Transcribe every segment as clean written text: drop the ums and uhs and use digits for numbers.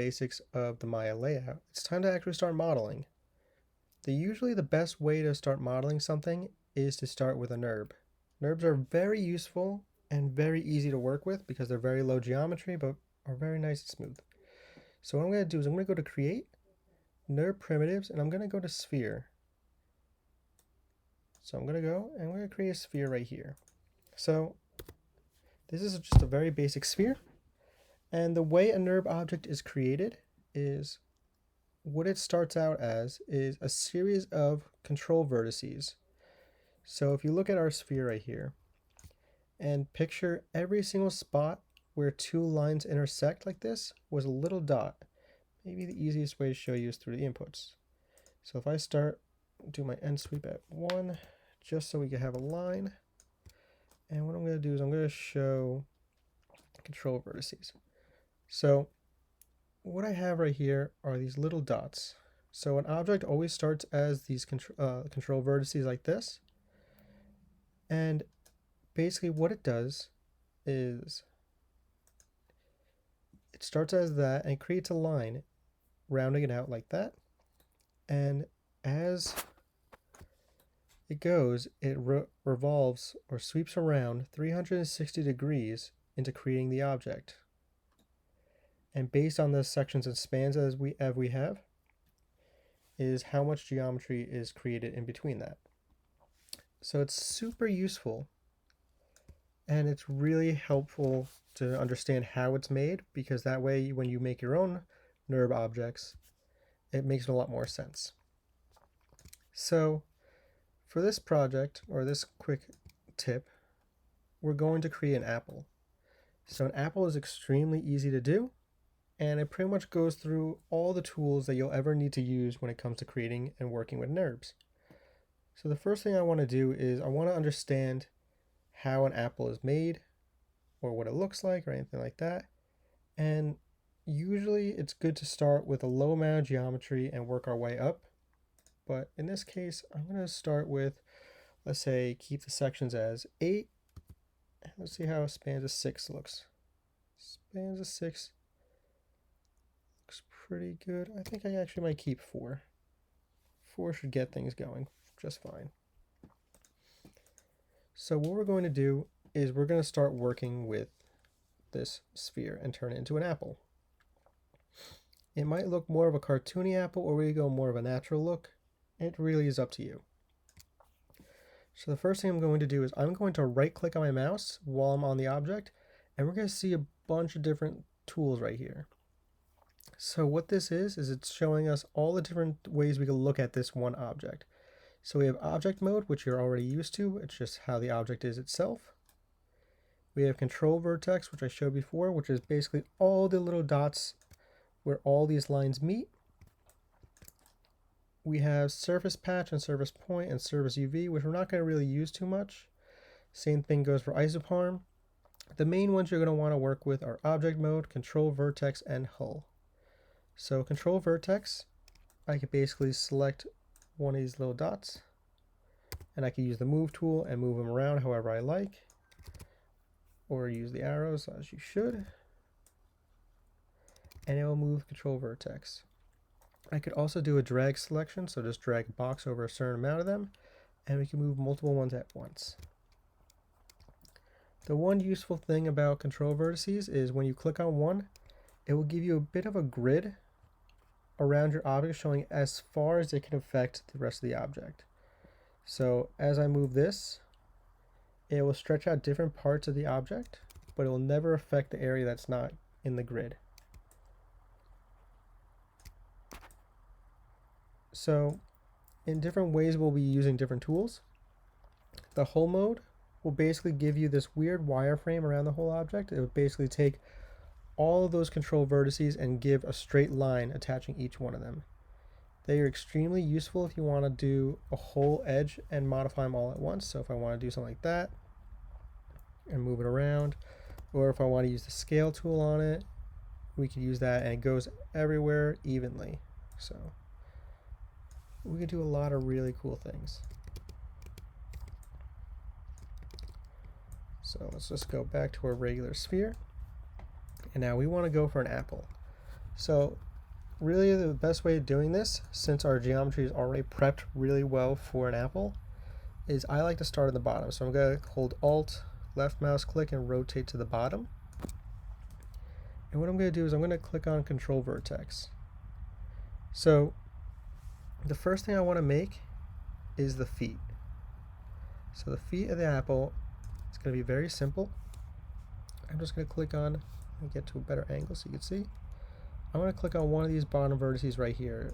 basics of the Maya layout, it's time to actually start modeling. Usually the best way to start modeling something is to start with a NURB. NURBs are very useful and very easy to work with because they're very low geometry but are very nice and smooth. So what I'm going to do is I'm going to go to Create, NURB Primitives, and I'm going to go to Sphere. So I'm going to go and I'm going to create a sphere right here. So this is just a very basic sphere. And the way a NURB object is created is what it starts out as is a series of control vertices. So if you look at our sphere right here and picture every single spot where two lines intersect like this was a little dot. Maybe the easiest way to show you is through the inputs. So if I do my end sweep at 1, just so we can have a line. And what I'm going to do is I'm going to show control vertices. So what I have right here are these little dots. So an object always starts as these control vertices like this. And basically what it does is it starts as that and creates a line, rounding it out like that. And as it goes, it revolves or sweeps around 360 degrees into creating the object. And based on the sections and spans as we have, is how much geometry is created in between that. So it's super useful, and it's really helpful to understand how it's made, because that way when you make your own NURB objects, it makes a lot more sense. So for this project, or this quick tip, we're going to create an apple. So an apple is extremely easy to do, and it pretty much goes through all the tools that you'll ever need to use when it comes to creating and working with NURBs. So the first thing I want to do is I want to understand how an apple is made, or what it looks like, or anything like that. And usually it's good to start with a low amount of geometry and work our way up. But in this case, I'm going to start with, let's say, keep the sections as 8. Let's see how spans of 6 looks. Spans of 6 looks pretty good. I think I actually might keep 4. 4 should get things going just fine. So what we're going to do is we're going to start working with this sphere and turn it into an apple. It might look more of a cartoony apple, or we go more of a natural look. It really is up to you. So the first thing I'm going to do is I'm going to right click on my mouse while I'm on the object, and we're going to see a bunch of different tools right here. So what this is it's showing us all the different ways we can look at this one object. So we have object mode, which you're already used to. It's just how the object is itself. We have control vertex, which I showed before, which is basically all the little dots where all these lines meet. We have surface patch and surface point and surface UV, which we're not going to really use too much. Same thing goes for isoparm. The main ones you're going to want to work with are object mode, control vertex, and hull. So control vertex, I could basically select one of these little dots, and I can use the move tool and move them around however I like, or use the arrows as you should, and it will move control vertex. I could also do a drag selection, so just drag a box over a certain amount of them, and we can move multiple ones at once. The one useful thing about control vertices is when you click on one, it will give you a bit of a grid around your object, showing as far as it can affect the rest of the object. So as I move this, it will stretch out different parts of the object, but it will never affect the area that's not in the grid. So in different ways we'll be using different tools. The hull mode will basically give you this weird wireframe around the whole object. It would basically take all of those control vertices and give a straight line attaching each one of them. They are extremely useful if you want to do a whole edge and modify them all at once. So if I want to do something like that and move it around, or if I want to use the scale tool on it, we could use that, and it goes everywhere evenly. So we can do a lot of really cool things. So let's just go back to our regular sphere. And now we want to go for an apple. So really the best way of doing this, since our geometry is already prepped really well for an apple, is I like to start at the bottom. So I'm going to hold Alt, left mouse click, and rotate to the bottom. And what I'm going to do is I'm going to click on Control Vertex. So the first thing I want to make is the feet. So the feet of the apple, it's going to be very simple. I'm just going to click on and get to a better angle so you can see. I'm going to click on one of these bottom vertices right here.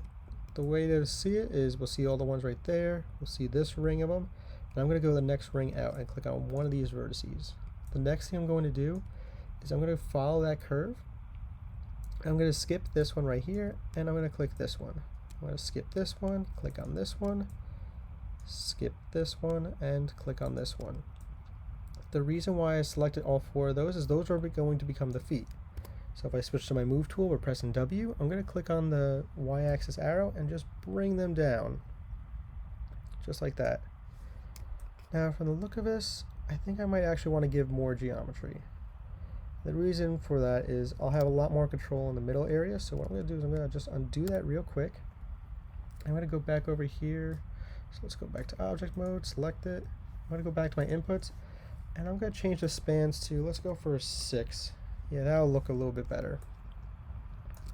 The way to see it is we'll see all the ones right there. We'll see this ring of them. And I'm going to go the next ring out and click on one of these vertices. The next thing I'm going to do is I'm going to follow that curve. I'm going to skip this one right here, and I'm going to click this one. I'm going to skip this one, click on this one, skip this one, and click on this one. The reason why I selected all four of those is those are going to become the feet. So if I switch to my move tool, we're pressing W, I'm going to click on the Y-axis arrow and just bring them down. Just like that. Now from the look of this, I think I might actually want to give more geometry. The reason for that is I'll have a lot more control in the middle area, so what I'm going to do is I'm going to just undo that real quick. I'm going to go back over here, so let's go back to object mode, select it. I'm going to go back to my inputs, and I'm going to change the spans to, let's go for 6. Yeah, that'll look a little bit better.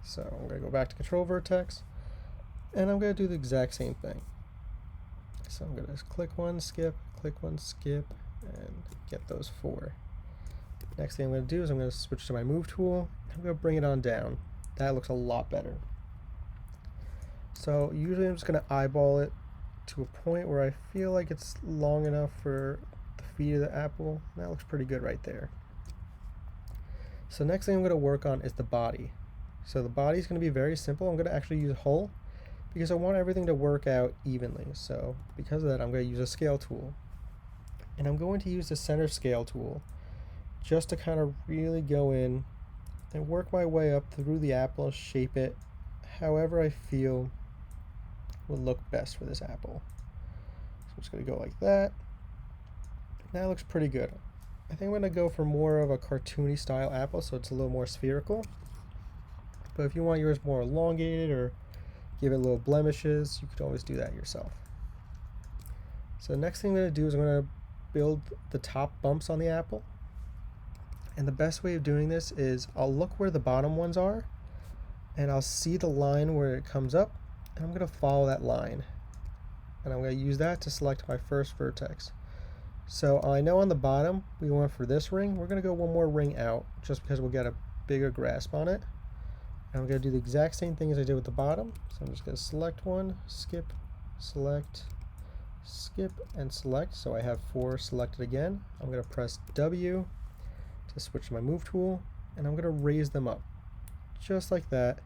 So I'm going to go back to Control Vertex, and I'm going to do the exact same thing. So I'm going to click one, skip, and get those 4. Next thing I'm going to do is I'm going to switch to my move tool. I'm going to bring it on down. That looks a lot better. So usually I'm just going to eyeball it to a point where I feel like it's long enough for the feet of the apple. That looks pretty good right there. So next thing I'm going to work on is the body. So the body is going to be very simple. I'm going to actually use hull because I want everything to work out evenly. So because of that, I'm going to use a scale tool. And I'm going to use the center scale tool just to kind of really go in and work my way up through the apple, shape it however I feel would look best for this apple. So I'm just going to go like that. That looks pretty good. I think I'm going to go for more of a cartoony style apple, so it's a little more spherical. But if you want yours more elongated or give it little blemishes, you could always do that yourself. So the next thing I'm going to do is I'm going to build the top bumps on the apple. And the best way of doing this is I'll look where the bottom ones are, and I'll see the line where it comes up, and I'm going to follow that line. And I'm going to use that to select my first vertex. So I know on the bottom we went for this ring. We're going to go one more ring out just because we'll get a bigger grasp on it. And I'm going to do the exact same thing as I did with the bottom. So I'm just going to select one, skip, select, skip, and select. So I have 4 selected again. I'm going to press W to switch to my move tool, and I'm going to raise them up just like that.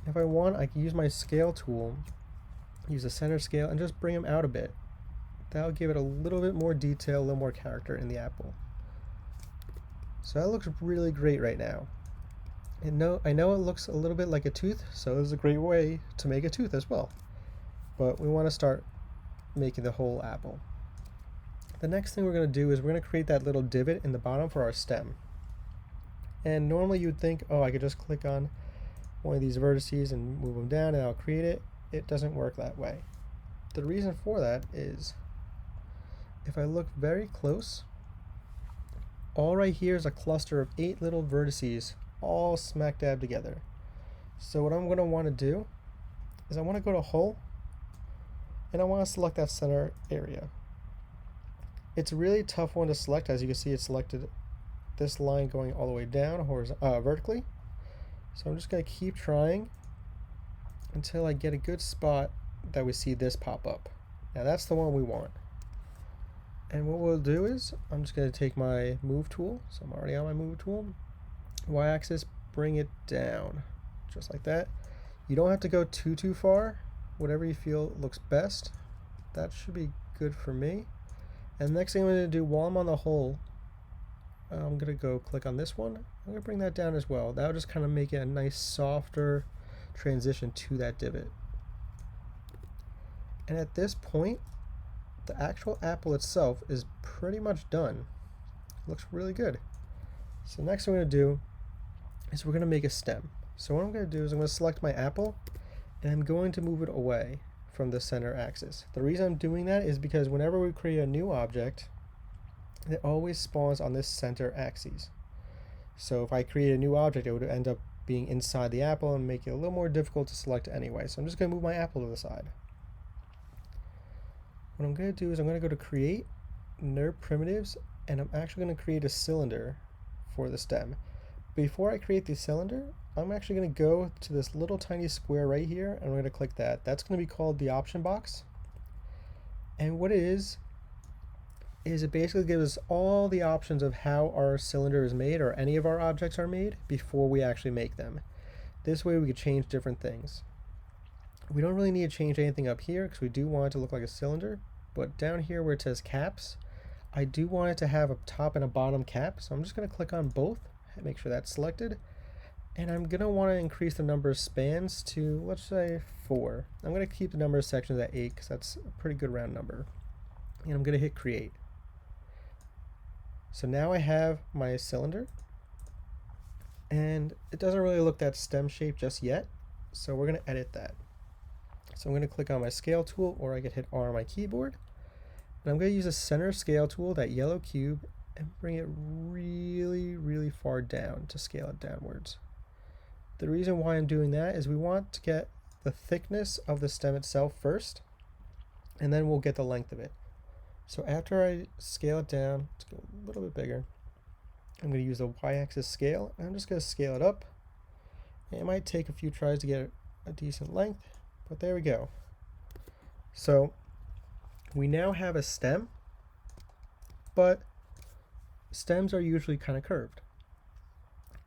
If I want, I can use my scale tool, use the center scale, and just bring them out a bit. That'll give it a little bit more detail, a little more character in the apple. So that looks really great right now. And I know it looks a little bit like a tooth, so this is a great way to make a tooth as well. But we want to start making the whole apple. The next thing we're going to do is we're going to create that little divot in the bottom for our stem. And normally you'd think, oh, I could just click on one of these vertices and move them down and I'll create it. It doesn't work that way. The reason for that is if I look very close, all right here is a cluster of 8 little vertices all smack dab together. So what I'm going to want to do is I want to go to Hull, and I want to select that center area. It's a really tough one to select. As you can see, it's selected this line going all the way down vertically. So I'm just going to keep trying until I get a good spot that we see this pop up. Now that's the one we want. And what we'll do is I'm just going to take my move tool. So I'm already on my move tool. Y-axis, bring it down just like that. You don't have to go too far. Whatever you feel looks best. That should be good for me. And the next thing I'm going to do while I'm on the hole, I'm going to go click on this one. I'm going to bring that down as well. That'll just kind of make it a nice softer transition to that divot. And at this point, the actual apple itself is pretty much done. Looks really good. So next thing we're going to do is we're going to make a stem. So what I'm going to do is I'm going to select my apple and I'm going to move it away from the center axis. The reason I'm doing that is because whenever we create a new object, it always spawns on this center axis. So if I create a new object, it would end up being inside the apple and make it a little more difficult to select anyway. So I'm just going to move my apple to the side. What I'm going to do is I'm going to go to create NURB primitives, and I'm actually going to create a cylinder for the stem. Before I create the cylinder, I'm actually going to go to this little tiny square right here, and I'm going to click that. That's going to be called the option box. And what it is it basically gives us all the options of how our cylinder is made, or any of our objects are made, before we actually make them. This way we can change different things. We don't really need to change anything up here because we do want it to look like a cylinder, but down here where it says caps, I do want it to have a top and a bottom cap, so I'm just going to click on both and make sure that's selected. And I'm going to want to increase the number of spans to, let's say, 4. I'm going to keep the number of sections at 8 because that's a pretty good round number. And I'm going to hit create. So now I have my cylinder, and it doesn't really look that stem shape just yet, so we're going to edit that. So I'm going to click on my scale tool, or I could hit R on my keyboard, and I'm going to use the center scale tool, that yellow cube, and bring it really far down to scale it downwards. The reason why I'm doing that is we want to get the thickness of the stem itself first, and then we'll get the length of it. So after I scale it down, let's go a little bit bigger. I'm going to use the y-axis scale, and I'm just going to scale it up. It might take a few tries to get a decent length, but there we go. So we now have a stem, but stems are usually kind of curved.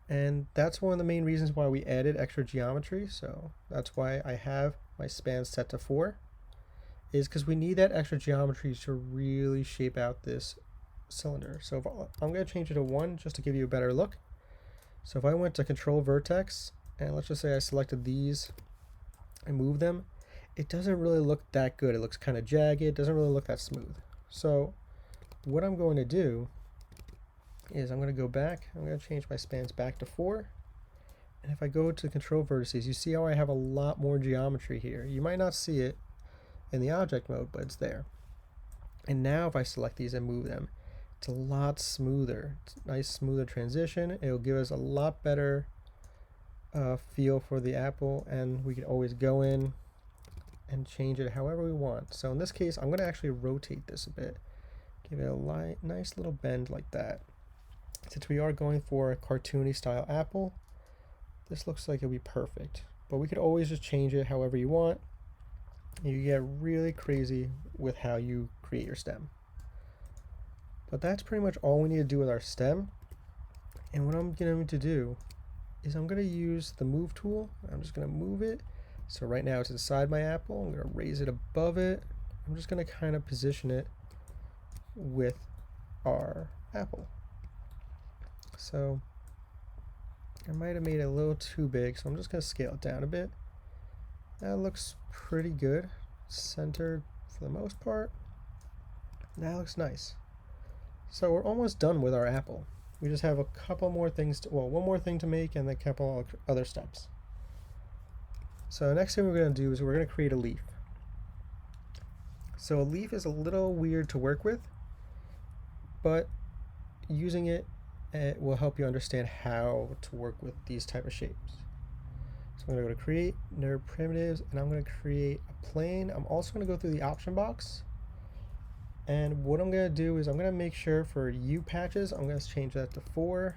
And that's one of the main reasons why we added extra geometry. So that's why I have my span set to 4. Is because we need that extra geometry to really shape out this cylinder. So if I'm going to change it to 1 just to give you a better look. So if I went to control vertex, and let's just say I selected these and move them, it doesn't really look that good. It looks kind of jagged. It doesn't really look that smooth. So what I'm going to do is I'm going to go back. I'm going to change my spans back to 4. And if I go to control vertices, you see how I have a lot more geometry here. You might not see it in the object mode, but it's there. And now if I select these and move them, it's a lot smoother. It's a nice smoother transition. It'll give us a lot better feel for the apple, and we can always go in and change it however we want. So in this case, I'm going to actually rotate this a bit, give it a nice little bend like that. Since we are going for a cartoony style apple, this looks like it'll be perfect, but we could always just change it however you want. You get really crazy with how you create your stem. But that's pretty much all we need to do with our stem. And what I'm going to do is I'm going to use the move tool. I'm just going to move it. So right now it's inside my apple. I'm going to raise it above it. I'm just going to kind of position it with our apple. So I might have made it a little too big, so I'm just going to scale it down a bit. That looks pretty good, centered for the most part. That looks nice. So we're almost done with our apple. We just have a couple more things one more thing to make and a couple other steps. So the next thing we're going to do is we're going to create a leaf. So a leaf is a little weird to work with, but using it will help you understand how to work with these type of shapes. So I'm going to go to create NURB primitives, and I'm going to create a plane. I'm also going to go through the option box, and what I'm going to do is I'm going to make sure for U patches I'm going to change that to 4,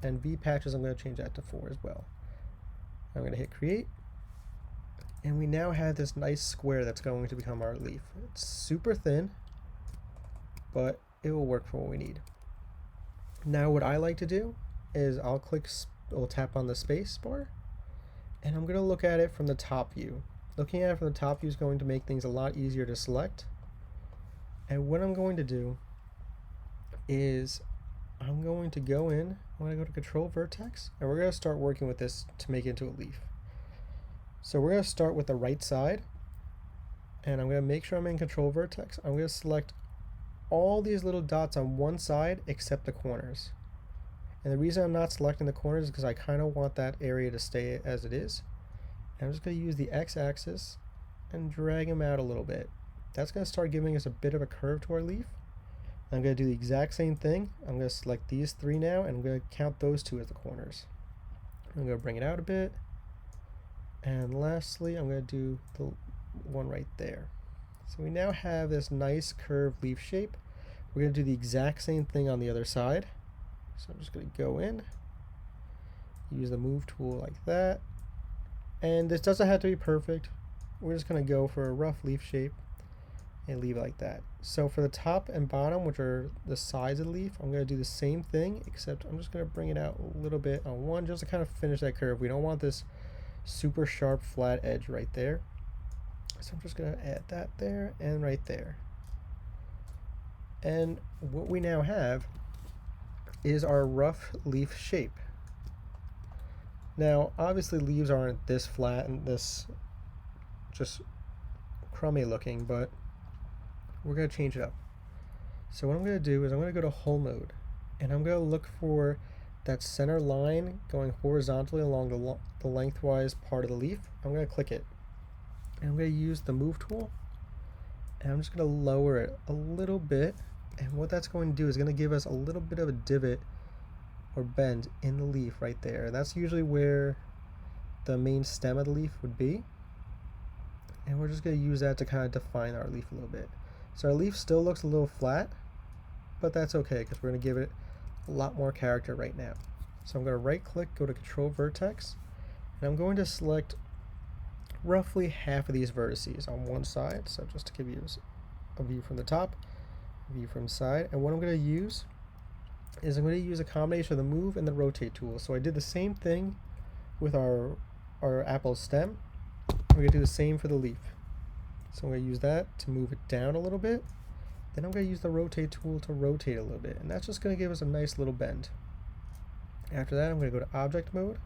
and V patches I'm going to change that to 4 as well. I'm going to hit create, and we now have this nice square that's going to become our leaf. It's super thin, but it will work for what we need. Now what I like to do is I'll tap on the space bar, and I'm going to look at it from the top view. Looking at it from the top view is going to make things a lot easier to select. And what I'm going to do is I'm going to go in, I'm going to go to control vertex, and we're going to start working with this to make it into a leaf. So we're going to start with the right side, and I'm going to make sure I'm in control vertex. I'm going to select all these little dots on one side except the corners. And the reason I'm not selecting the corners is because I kind of want that area to stay as it is. And I'm just going to use the x-axis and drag them out a little bit. That's going to start giving us a bit of a curve to our leaf. I'm going to do the exact same thing. I'm going to select these three now, and I'm going to count those two as the corners. I'm going to bring it out a bit. And lastly, I'm going to do the one right there. So we now have this nice curved leaf shape. We're going to do the exact same thing on the other side. So I'm just going to go in, use the move tool like that. And this doesn't have to be perfect. We're just going to go for a rough leaf shape and leave it like that. So for the top and bottom, which are the sides of the leaf, I'm going to do the same thing, except I'm just going to bring it out a little bit on one just to kind of finish that curve. We don't want this super sharp flat edge right there. So I'm just going to add that there and right there. And what we now have is our rough leaf shape. Now, obviously leaves aren't this flat and this just crummy looking, but we're going to change it up. So what I'm going to do is I'm going to go to whole mode, and I'm going to look for that center line going horizontally along the lengthwise part of the leaf. I'm going to click it, and I'm going to use the move tool, and I'm just going to lower it a little bit. And what that's going to do is going to give us a little bit of a divot or bend in the leaf right there. That's usually where the main stem of the leaf would be. And we're just going to use that to kind of define our leaf a little bit. So our leaf still looks a little flat, but that's okay because we're going to give it a lot more character right now. So I'm going to right click, go to Control Vertex, and I'm going to select roughly half of these vertices on one side. So just to give you a view from the top, view from the side. And what I'm going to use is I'm going to use a combination of the move and the rotate tool. So I did the same thing with our apple stem. We're going to do the same for the leaf. So I'm going to use that to move it down a little bit. Then I'm going to use the rotate tool to rotate a little bit, and that's just going to give us a nice little bend. After that, I'm going to go to object mode,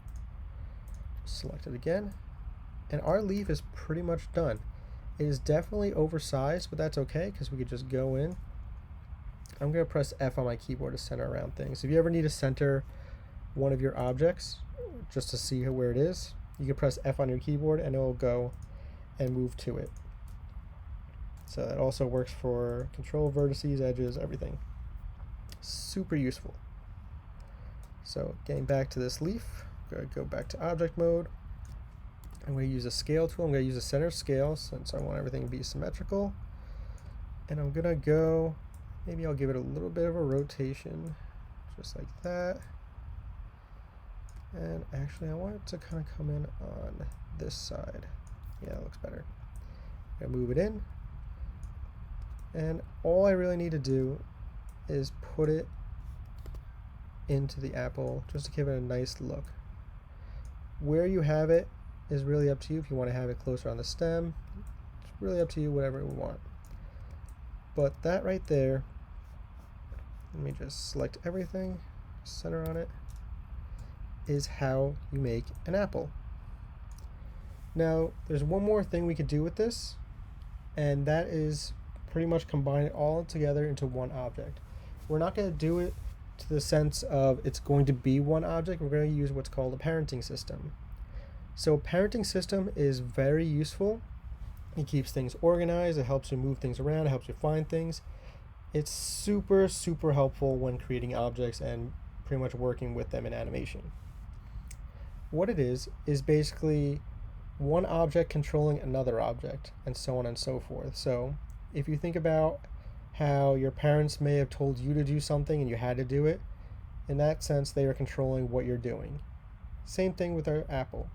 select it again, and our leaf is pretty much done. It is definitely oversized, but that's okay because we could just go in. I'm going to press F on my keyboard to center around things. If you ever need to center one of your objects just to see where it is, you can press F on your keyboard and it will go and move to it. So that also works for control vertices, edges, everything. Super useful. So getting back to this leaf, I'm going to go back to object mode. I'm going to use a scale tool. I'm going to use a center scale since I want everything to be symmetrical. And I'm going to go, maybe I'll give it a little bit of a rotation, just like that. And actually I want it to kind of come in on this side. Yeah, that looks better. I'm going to move it in. And all I really need to do is put it into the apple just to give it a nice look. Where you have it is really up to you. If you want to have it closer on the stem, it's really up to you, whatever you want. But that right there, let me just select everything, center on it, is how you make an apple. Now, there's one more thing we could do with this, and that is pretty much combine it all together into one object. We're not going to do it to the sense of it's going to be one object. We're going to use what's called a parenting system. So a parenting system is very useful. It keeps things organized, it helps you move things around, it helps you find things. It's super, super helpful when creating objects and pretty much working with them in animation. What it is basically one object controlling another object, and so on and so forth. So if you think about how your parents may have told you to do something and you had to do it, in that sense they are controlling what you're doing. Same thing with our apple.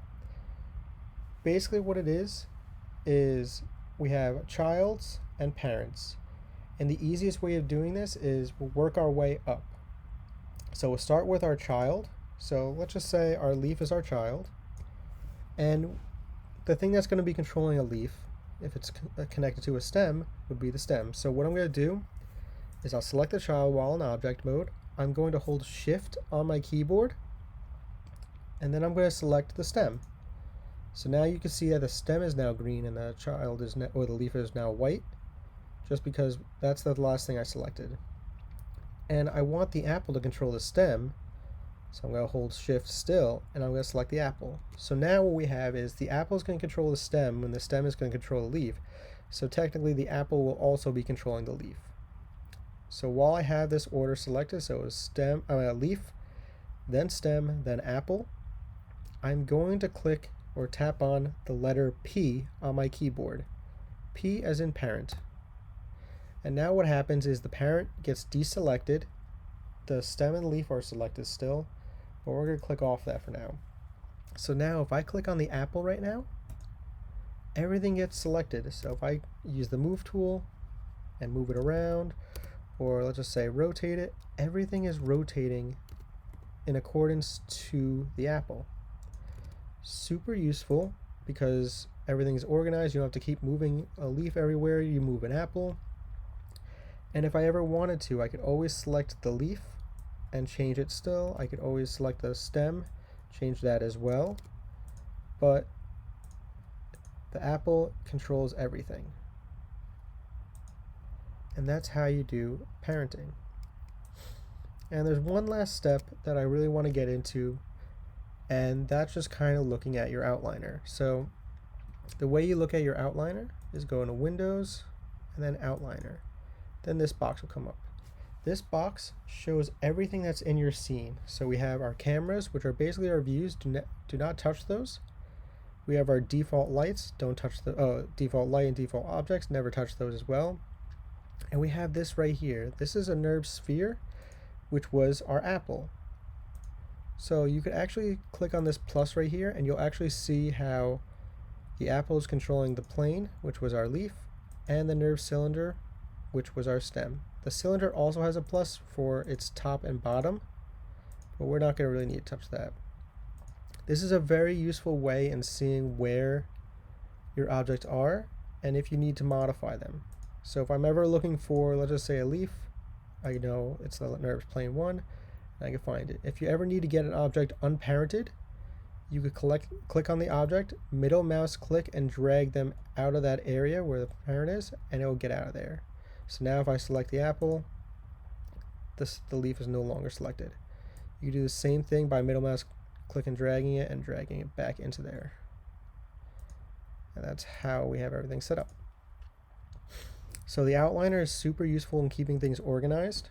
Basically what it is we have childs and parents. And the easiest way of doing this is we'll work our way up. So we'll start with our child. So let's just say our leaf is our child. And the thing that's going to be controlling a leaf, if it's connected to a stem, would be the stem. So what I'm going to do is I'll select the child while in object mode. I'm going to hold shift on my keyboard, and then I'm going to select the stem. So now you can see that the stem is now green and the child is or the leaf is now white, just because that's the last thing I selected. And I want the apple to control the stem, So I'm going to hold shift still and I'm going to select the apple. So now what we have is the apple is going to control the stem when the stem is going to control the leaf. So technically the apple will also be controlling the leaf. So while I have this order selected, so it's leaf, then stem, then apple, I'm going to click or tap on the letter P on my keyboard. P as in parent. And now what happens is the parent gets deselected, the stem and leaf are selected still, but we're going to click off that for now. So now if I click on the apple right now, everything gets selected. So if I use the move tool and move it around, or let's just say rotate it, everything is rotating in accordance to the apple. Super useful because everything is organized. You don't have to keep moving a leaf everywhere. You move an apple. And if I ever wanted to, I could always select the leaf and change it still. I could always select the stem, change that as well. But the apple controls everything. And that's how you do parenting. And there's one last step that I really want to get into, and that's just kind of looking at your outliner. So the way you look at your outliner is go into Windows and then Outliner. Then this box will come up. This box shows everything that's in your scene. So we have our cameras, which are basically our views. Do not touch those. We have our default lights. Don't touch the default light and default objects. Never touch those as well. And we have this right here. This is a NURB sphere, which was our apple. So you could actually click on this plus right here, and you'll actually see how the apple is controlling the plane, which was our leaf, and the NURB cylinder, which was our stem. The cylinder also has a plus for its top and bottom, but we're not going to really need to touch that. This is a very useful way in seeing where your objects are and if you need to modify them. So if I'm ever looking for, let's just say, a leaf, I know it's the NURBS plane 1, and I can find it. If you ever need to get an object unparented, you could click on the object, middle mouse click, and drag them out of that area where the parent is, and it will get out of there. So now if I select the apple, the leaf is no longer selected. You can do the same thing by middle mouse click and dragging it back into there. And that's how we have everything set up. So the outliner is super useful in keeping things organized,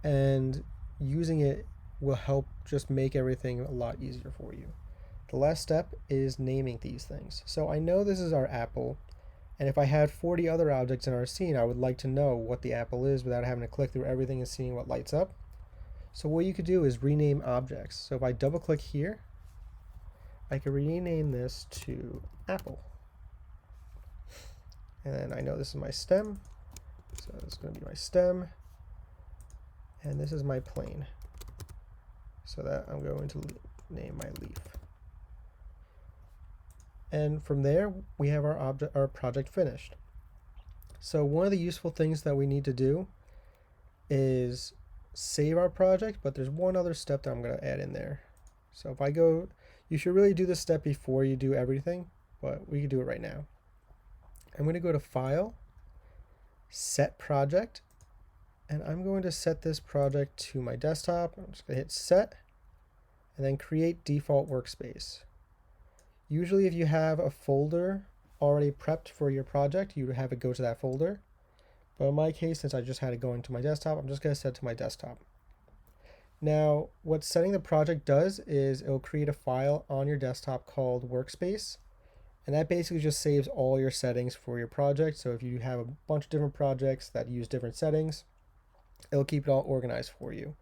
and using it will help just make everything a lot easier for you. The last step is naming these things. So I know this is our apple, and if I had 40 other objects in our scene, I would like to know what the apple is without having to click through everything and seeing what lights up. So what you could do is rename objects. So if I double click here, I can rename this to apple. And then I know this is my stem, so it's going to be my stem, and this is my plane, so that I'm going to name my leaf. And from there, we have our project finished. So one of the useful things that we need to do is save our project, but there's one other step that I'm going to add in there. So if I go, you should really do this step before you do everything, but we can do it right now. I'm going to go to File, Set Project, and I'm going to set this project to my desktop. I'm just going to hit Set, and then Create Default Workspace. Usually if you have a folder already prepped for your project, you would have it go to that folder. But in my case, since I just had it going to my desktop, I'm just going to set it to my desktop. Now, what setting the project does is it'll create a file on your desktop called Workspace. And that basically just saves all your settings for your project. So if you have a bunch of different projects that use different settings, it'll keep it all organized for you.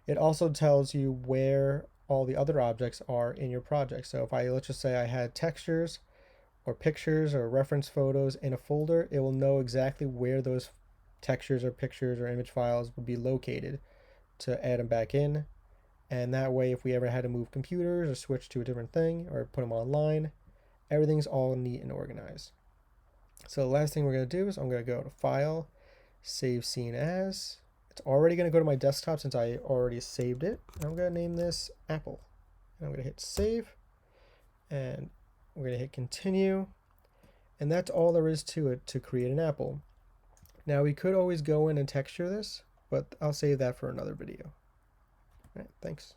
It also tells you where all the other objects are in your project. So if let's just say I had textures or pictures or reference photos in a folder, it will know exactly where those textures or pictures or image files would be located to add them back in. And that way, if we ever had to move computers or switch to a different thing or put them online, everything's all neat and organized. So the last thing we're going to do is I'm going to go to File, Save Scene As. It's already going to go to my desktop since I already saved it. I'm going to name this Apple. And I'm going to hit Save, and we're going to hit Continue. And that's all there is to it to create an apple. Now we could always go in and texture this, but I'll save that for another video. All right, thanks.